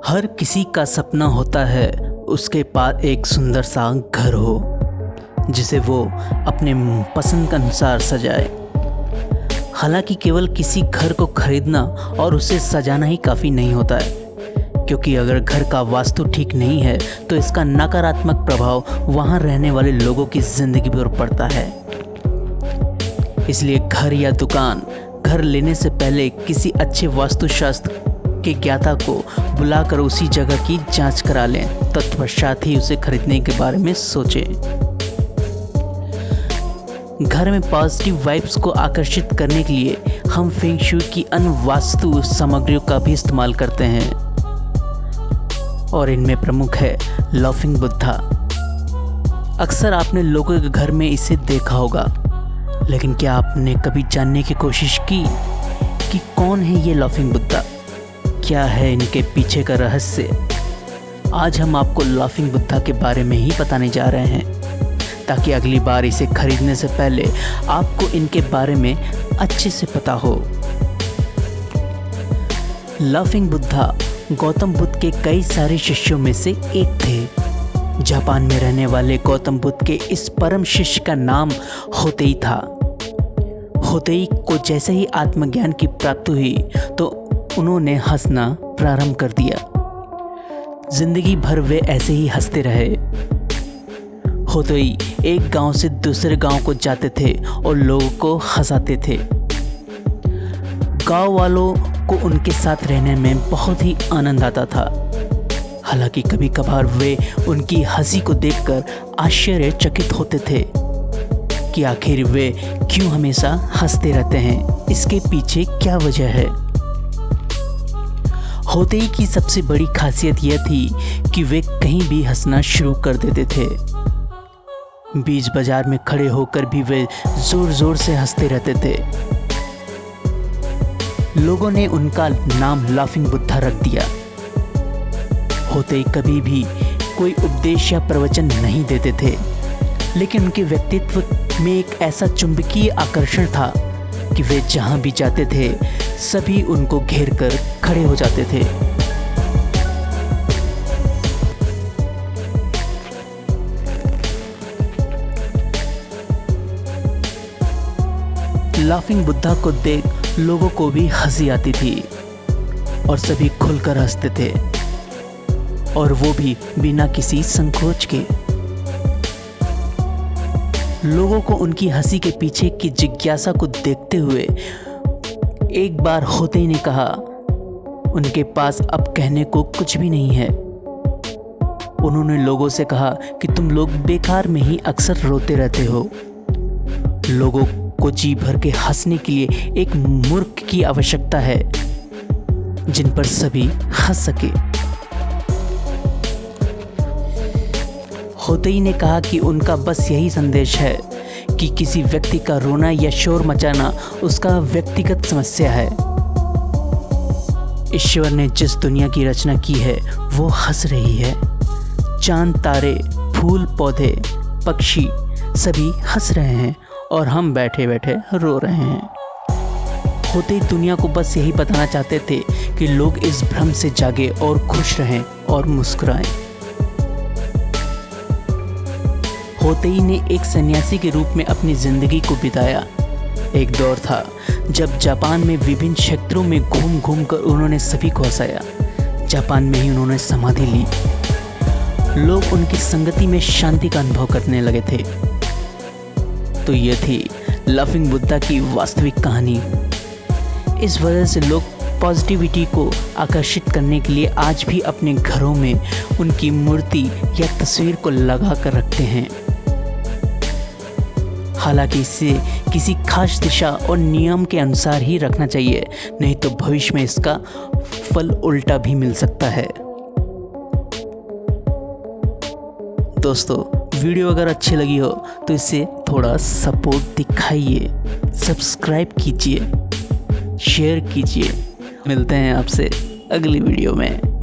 हर किसी का सपना होता है उसके पास एक सुंदर सा घर हो जिसे वो अपने पसंद के अनुसार सजाए। हालांकि केवल किसी घर को खरीदना और उसे सजाना ही काफ़ी नहीं होता है, क्योंकि अगर घर का वास्तु ठीक नहीं है तो इसका नकारात्मक प्रभाव वहाँ रहने वाले लोगों की ज़िंदगी पर पड़ता है। इसलिए घर या दुकान घर लेने से पहले किसी अच्छे वास्तुशास्त्र के ज्ञाता को बुलाकर उसी जगह की जांच करा लें, तत्पश्चात ही उसे खरीदने के बारे में सोचें। घर में पॉजिटिव वाइब्स को आकर्षित करने के लिए हम फेंग शुई की अन्य वास्तु सामग्रियों का भी इस्तेमाल करते हैं और इनमें प्रमुख है लाफिंग बुद्धा। अक्सर आपने लोगों के घर में इसे देखा होगा, लेकिन क्या आपने कभी जानने की कोशिश की कि कौन है ये लाफिंग बुद्धा, क्या है इनके पीछे का रहस्य? आज हम आपको लाफिंग बुद्धा के बारे में ही बताने जा रहे हैं, ताकि अगली बार इसे खरीदने से पहले आपको इनके बारे में अच्छे से पता हो। लाफिंग बुद्धा गौतम बुद्ध के कई सारे शिष्यों में से एक थे। जापान में रहने वाले गौतम बुद्ध के इस परम शिष्य का नाम होतेई था। होतेई को जैसे ही आत्मज्ञान की प्राप्ति हुई तो उन्होंने हंसना प्रारंभ कर दिया। जिंदगी भर वे ऐसे ही हंसते रहे। होतेई एक गांव से दूसरे गांव को जाते थे और लोगों को हंसाते थे। गांव वालों को उनके साथ रहने में बहुत ही आनंद आता था। हालांकि कभी कभार वे उनकी हंसी को देखकर आश्चर्यचकित होते थे कि आखिर वे क्यों हमेशा हंसते रहते हैं, इसके पीछे क्या वजह है। होतेई की सबसे बड़ी खासियत यह थी कि वे कहीं भी हंसना शुरू कर देते थे। बीच बाजार में खड़े होकर भी वे जोर जोर से हंसते रहते थे। लोगों ने उनका नाम लाफिंग बुद्धा रख दिया। होतेई कभी भी कोई उपदेश या प्रवचन नहीं देते थे, लेकिन उनके व्यक्तित्व में एक ऐसा चुंबकीय आकर्षण था कि वे जहां भी जाते थे सभी उनको घेर कर खड़े हो जाते थे। लाफिंग बुद्धा को देख लोगों को भी हंसी आती थी और सभी खुलकर हंसते थे, और वो भी बिना किसी संकोच के। लोगों को उनकी हंसी के पीछे की जिज्ञासा को देखते हुए एक बार होतेई ने कहा, उनके पास अब कहने को कुछ भी नहीं है। उन्होंने लोगों से कहा कि तुम लोग बेकार में ही अक्सर रोते रहते हो। लोगों को जी भर के हंसने के लिए एक मूर्ख की आवश्यकता है जिन पर सभी हंस सके। होतेई ने कहा कि उनका बस यही संदेश है कि किसी व्यक्ति का रोना या शोर मचाना उसका व्यक्तिगत समस्या है। ईश्वर ने जिस दुनिया की रचना की है वो हंस रही है। चांद, तारे, फूल, पौधे, पक्षी सभी हंस रहे हैं और हम बैठे बैठे रो रहे हैं। होतेई दुनिया को बस यही बताना चाहते थे कि लोग इस भ्रम से जागे और खुश रहें और मुस्कुराएं। होतेई ने एक सन्यासी के रूप में अपनी जिंदगी को बिताया। एक दौर था जब जापान में विभिन्न क्षेत्रों में घूम घूम कर उन्होंने सभी को हंसाया। जापान में ही उन्होंने समाधि ली। लोग उनकी संगति में शांति का अनुभव करने लगे थे। तो ये थी लाफिंग बुद्धा की वास्तविक कहानी। इस वजह से लोग पॉजिटिविटी को आकर्षित करने के लिए आज भी अपने घरों में उनकी मूर्ति या तस्वीर को लगा कर रखते हैं। हालांकि इसे किसी खास दिशा और नियम के अनुसार ही रखना चाहिए, नहीं तो भविष्य में इसका फल उल्टा भी मिल सकता है। दोस्तों, वीडियो अगर अच्छी लगी हो तो इसे थोड़ा सपोर्ट दिखाइए, सब्सक्राइब कीजिए, शेयर कीजिए। मिलते हैं आपसे अगली वीडियो में।